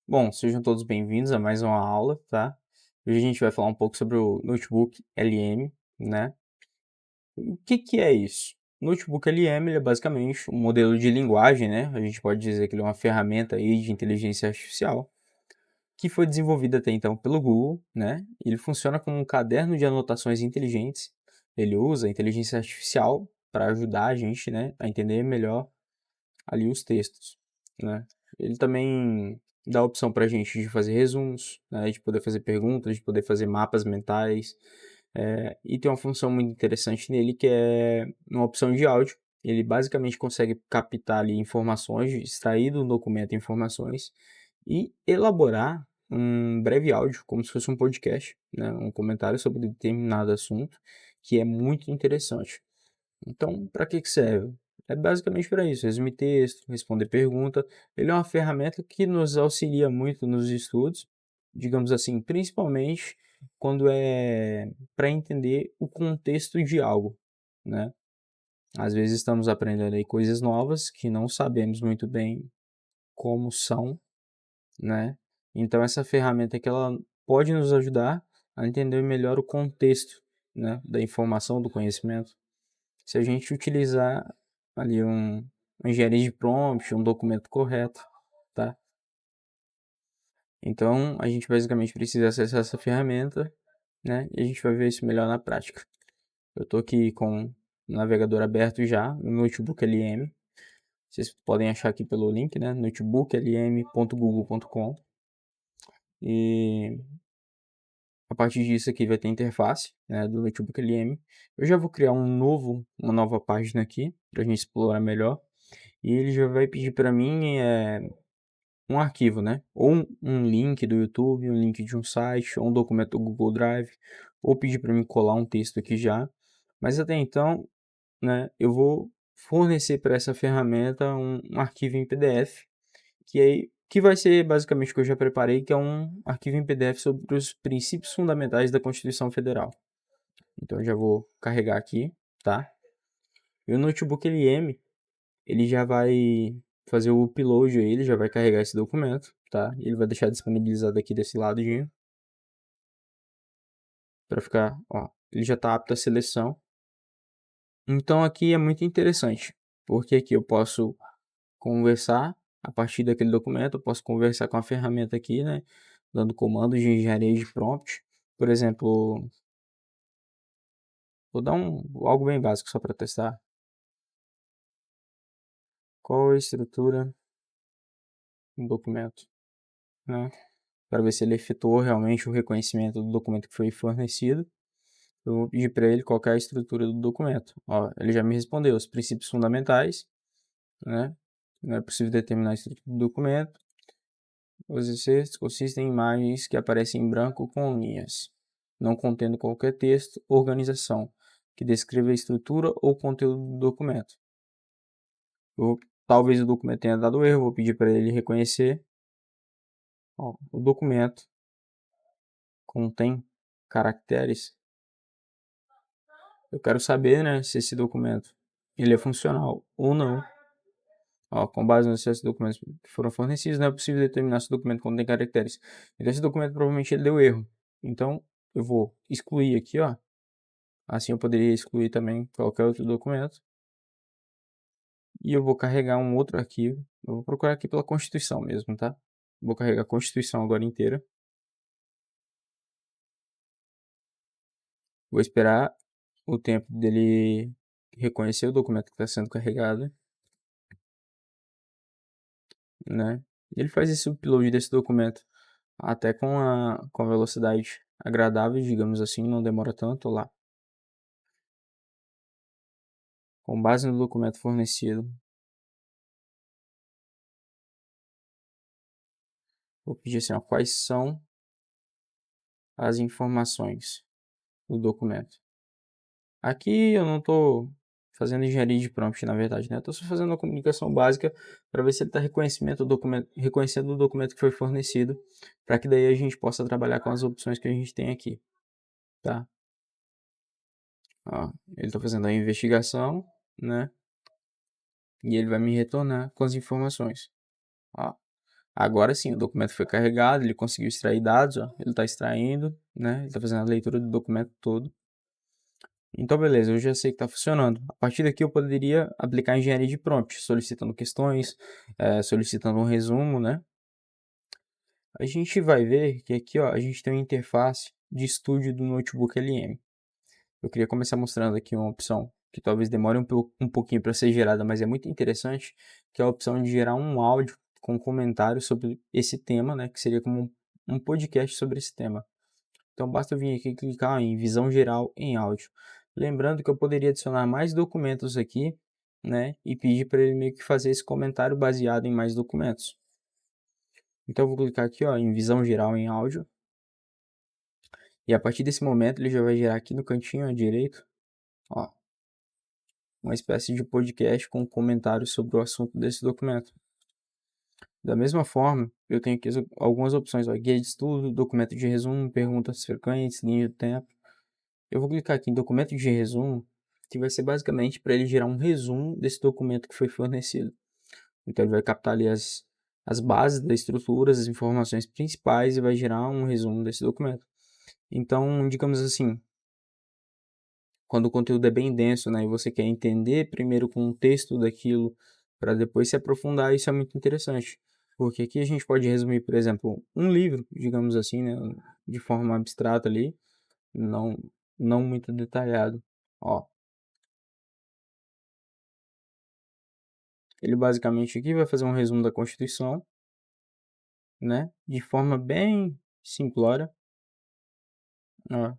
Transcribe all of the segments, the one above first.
Bom, sejam todos bem-vindos a mais uma aula, tá? Hoje a gente vai falar um pouco sobre o Notebook LM, né? O que é isso? O Notebook LM ele é basicamente um modelo de linguagem, né? A gente pode dizer que ele é uma ferramenta aí de inteligência artificial que foi desenvolvida até então pelo Google, né? Ele funciona como um caderno de anotações inteligentes. Ele usa a inteligência artificial para ajudar a gente, né, a entender melhor ali os textos, né? Ele também dá a opção para a gente de fazer resumos, né, de poder fazer perguntas, de poder fazer mapas mentais, e tem uma função muito interessante nele que é uma opção de áudio. Ele basicamente consegue captar ali informações, extrair do documento informações e elaborar um breve áudio, como se fosse um podcast, né, um comentário sobre determinado assunto, que é muito interessante. Então, para que serve? É basicamente para isso, resumir texto, responder pergunta. Ele é uma ferramenta que nos auxilia muito nos estudos, digamos assim, principalmente quando é para entender o contexto de algo, né? Às vezes estamos aprendendo aí coisas novas que não sabemos muito bem como são, né? Então essa ferramenta que ela pode nos ajudar a entender melhor o contexto, né, da informação, do conhecimento. Se a gente utilizar ali uma engenharia de prompt, um documento correto, tá? Então, a gente basicamente precisa acessar essa ferramenta, né? E a gente vai ver isso melhor na prática. Eu estou aqui com o navegador aberto já, no Notebook LM. Vocês podem achar aqui pelo link, né? notebooklm.google.com. E a partir disso aqui vai ter a interface, né, do Notebook LM. Eu já vou criar uma nova página aqui, para a gente explorar melhor. E ele já vai pedir para mim um arquivo, né? Ou um link do YouTube, um link de um site, ou um documento do Google Drive, ou pedir para mim colar um texto aqui já. Mas até então, né, eu vou fornecer para essa ferramenta um arquivo em PDF, que vai ser basicamente o que eu já preparei, que é um arquivo em PDF sobre os princípios fundamentais da Constituição Federal. Então eu já vou carregar aqui, tá? E o Notebook LM, ele já vai fazer o upload aí, ele já vai carregar esse documento, tá? Ele vai deixar disponibilizado aqui desse ladinho para ficar, ó, ele já está apto à seleção. Então aqui é muito interessante, porque aqui eu posso conversar a partir daquele documento, eu posso conversar com a ferramenta aqui, né, dando comandos de engenharia de prompt. Por exemplo, vou dar algo bem básico só para testar. Qual a estrutura do documento, né? Para ver se ele efetuou realmente o reconhecimento do documento que foi fornecido. Eu vou pedir para ele qual é a estrutura do documento. Ó, ele já me respondeu os princípios fundamentais, né? Não é possível determinar a estrutura do documento. Os excertos consistem em imagens que aparecem em branco com linhas, não contendo qualquer texto ou organização que descreva a estrutura ou conteúdo do documento. Talvez o documento tenha dado erro, vou pedir para ele reconhecer. Ó, o documento contém caracteres. Eu quero saber, né, se esse documento ele é funcional ou não. Ó, com base nos acessos documentos que foram fornecidos, não é possível determinar se o documento contém caracteres. Então esse documento provavelmente ele deu erro. Então eu vou excluir aqui, ó. Assim eu poderia excluir também qualquer outro documento. E eu vou carregar um outro arquivo. Eu vou procurar aqui pela Constituição mesmo, tá? Vou carregar a Constituição agora inteira. Vou esperar o tempo dele reconhecer o documento que está sendo carregado, né? Ele faz esse upload desse documento até com a velocidade agradável, digamos assim, não demora tanto lá. Com base no documento fornecido, vou pedir assim, ó, quais são as informações do documento. Aqui eu não estou fazendo engenharia de prompt, na verdade, né? Estou só fazendo uma comunicação básica para ver se ele está reconhecendo o documento que foi fornecido, para que daí a gente possa trabalhar com as opções que a gente tem aqui, tá? Ó, ele está fazendo a investigação, né? E ele vai me retornar com as informações. Ó, Agora sim, o documento foi carregado, ele conseguiu extrair dados, ó, ele está extraindo, né? Ele está fazendo a leitura do documento todo. Então, beleza, eu já sei que está funcionando. A partir daqui eu poderia aplicar engenharia de prompt, solicitando questões, solicitando um resumo, né? A gente vai ver que aqui, ó, a gente tem uma interface de estúdio do Notebook LM. Eu queria começar mostrando aqui uma opção que talvez demore um pouquinho para ser gerada, mas é muito interessante, que é a opção de gerar um áudio com comentários sobre esse tema, né, que seria como um podcast sobre esse tema. Então basta vir aqui e clicar em visão geral em áudio. Lembrando que eu poderia adicionar mais documentos aqui, né, e pedir para ele meio que fazer esse comentário baseado em mais documentos. Então eu vou clicar aqui, ó, em visão geral em áudio. E a partir desse momento ele já vai gerar aqui no cantinho à direita, ó, uma espécie de podcast com comentários sobre o assunto desse documento. Da mesma forma, eu tenho aqui algumas opções, ó, guia de estudo, documento de resumo, perguntas frequentes, linha do tempo. Eu vou clicar aqui em documento de resumo, que vai ser basicamente para ele gerar um resumo desse documento que foi fornecido. Então ele vai captar ali as bases da estrutura, as informações principais e vai gerar um resumo desse documento. Então, digamos assim, quando o conteúdo é bem denso, né, e você quer entender primeiro o contexto daquilo para depois se aprofundar, isso é muito interessante. Porque aqui a gente pode resumir, por exemplo, um livro, digamos assim, né, de forma abstrata ali, não, não muito detalhado. Ó, ele basicamente aqui vai fazer um resumo da Constituição, né, de forma bem simplória. Ó.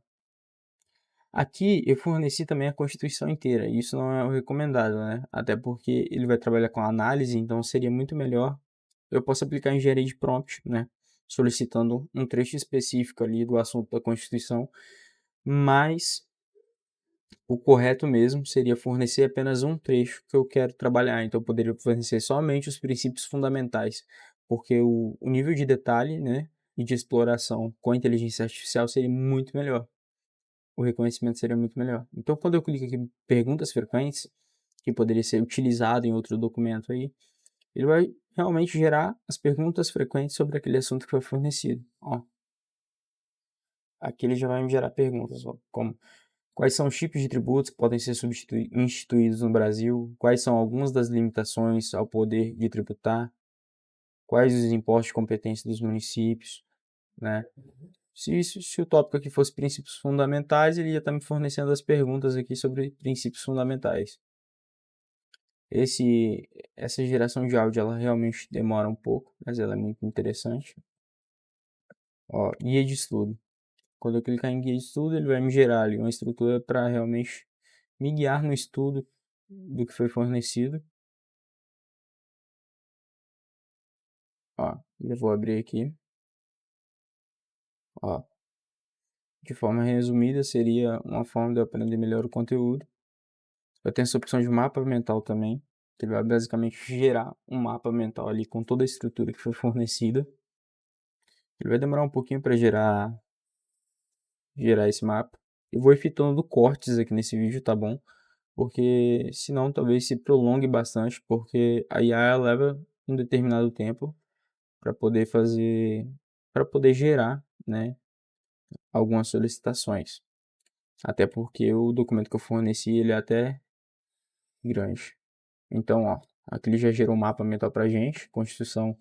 Aqui eu forneci também a Constituição inteira, e isso não é o recomendado, né? Até porque ele vai trabalhar com análise, então seria muito melhor eu posso aplicar engenharia de prompt, né? Solicitando um trecho específico ali do assunto da Constituição, mas o correto mesmo seria fornecer apenas um trecho que eu quero trabalhar. Então, eu poderia fornecer somente os princípios fundamentais, porque o nível de detalhe, né, e de exploração com a inteligência artificial seria muito melhor. O reconhecimento seria muito melhor. Então, quando eu clico aqui em perguntas frequentes, que poderia ser utilizado em outro documento aí, ele vai realmente gerar as perguntas frequentes sobre aquele assunto que foi fornecido. Ó, aqui ele já vai me gerar perguntas, ó, como quais são os tipos de tributos que podem ser instituídos no Brasil, quais são algumas das limitações ao poder de tributar, quais os impostos de competência dos municípios, né? Se o tópico aqui fosse princípios fundamentais, ele ia estar me fornecendo as perguntas aqui sobre princípios fundamentais. Essa geração de áudio ela realmente demora um pouco, mas ela é muito interessante. Ó, guia de estudo. Quando eu clicar em guia de estudo, ele vai me gerar ali uma estrutura para realmente me guiar no estudo do que foi fornecido. Ó, eu vou abrir aqui. Ó, de forma resumida, seria uma forma de eu aprender melhor o conteúdo. Eu tenho essa opção de mapa mental também, que vai basicamente gerar um mapa mental ali com toda a estrutura que foi fornecida. Ele vai demorar um pouquinho para gerar esse mapa. Eu vou efetuando cortes aqui nesse vídeo, tá bom? Porque senão talvez se prolongue bastante, porque a IA leva um determinado tempo para poder fazer, para poder gerar, né, algumas solicitações. Até porque o documento que eu forneci, ele é até grande. Então, ó, aqui ele já gerou um mapa mental pra gente, Constituição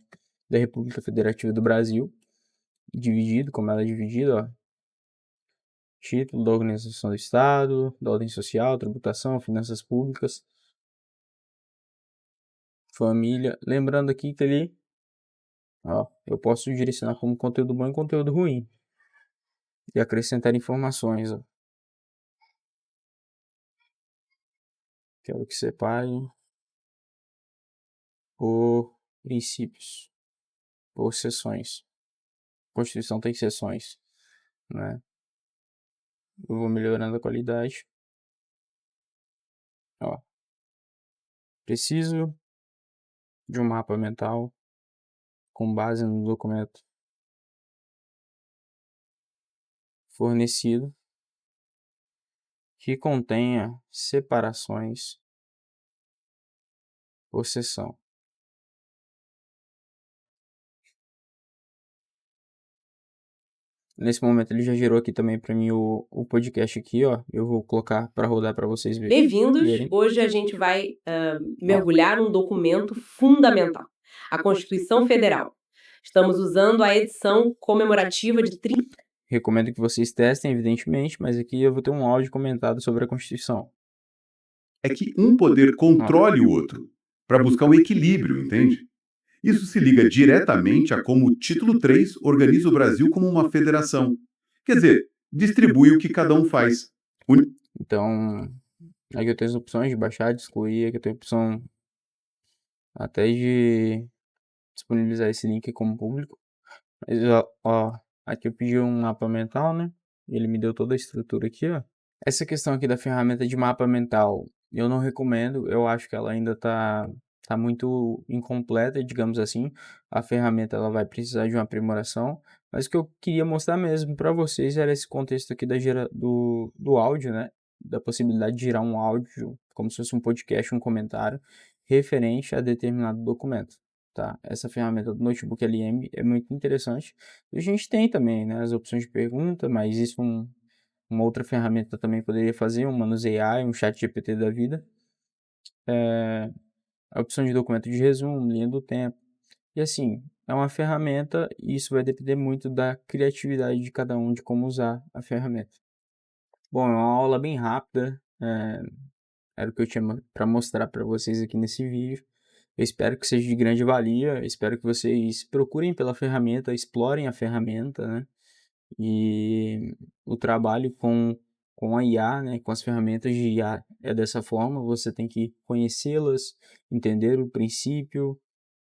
da República Federativa do Brasil, dividido, como ela é dividida, ó, título da Organização do Estado, da Ordem Social, Tributação, Finanças Públicas, Família. Lembrando aqui que ele, ó, eu posso direcionar como conteúdo bom e conteúdo ruim. E acrescentar informações, ó. Quero que separe por princípios, por seções. A Constituição tem seções, né? Eu vou melhorando a qualidade. Ó, preciso de um mapa mental com base no documento fornecido que contenha separações por seção. Nesse momento ele já gerou aqui também para mim o podcast aqui, ó. Eu vou colocar para rodar para vocês verem. Bem-vindos! Hoje a gente vai mergulhar num documento fundamental, a Constituição Federal. Estamos usando a edição comemorativa de 30. Recomendo que vocês testem, evidentemente, mas aqui eu vou ter um áudio comentado sobre a Constituição. É que um poder controle o outro, para buscar um equilíbrio, entende? Isso se liga diretamente a como o título 3 organiza o Brasil como uma federação. Quer dizer, distribui o que cada um faz. Então, aqui eu tenho as opções de baixar, de excluir, aqui eu tenho a opção até de disponibilizar esse link como público. Mas, ó, aqui eu pedi um mapa mental, né? Ele me deu toda a estrutura aqui, ó. Essa questão aqui da ferramenta de mapa mental, eu não recomendo, eu acho que ela ainda tá muito incompleta, digamos assim. A ferramenta ela vai precisar de uma aprimoração, mas o que eu queria mostrar mesmo para vocês era esse contexto aqui do áudio, né? Da possibilidade de gerar um áudio, como se fosse um podcast, um comentário, referente a determinado documento. Tá? Essa ferramenta do Notebook LM é muito interessante. A gente tem também, né, as opções de pergunta, mas isso uma outra ferramenta também poderia fazer, um Manus AI, um chat GPT da vida. A opção de documento de resumo, linha do tempo. E assim, é uma ferramenta e isso vai depender muito da criatividade de cada um, de como usar a ferramenta. Bom, é uma aula bem rápida, era o que eu tinha para mostrar para vocês aqui nesse vídeo. Eu espero que seja de grande valia, espero que vocês procurem pela ferramenta, explorem a ferramenta, né? E o trabalho com a IA, né, com as ferramentas de IA é dessa forma, você tem que conhecê-las, entender o princípio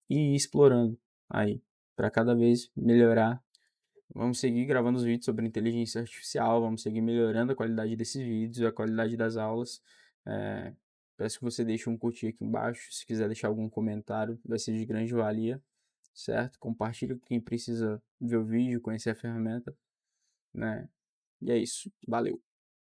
e ir explorando aí, para cada vez melhorar. Vamos seguir gravando os vídeos sobre inteligência artificial, vamos seguir melhorando a qualidade desses vídeos, a qualidade das aulas. Peço que você deixe um curtir aqui embaixo, se quiser deixar algum comentário, vai ser de grande valia, certo? Compartilhe com quem precisa ver o vídeo, conhecer a ferramenta, né? E é isso. Valeu!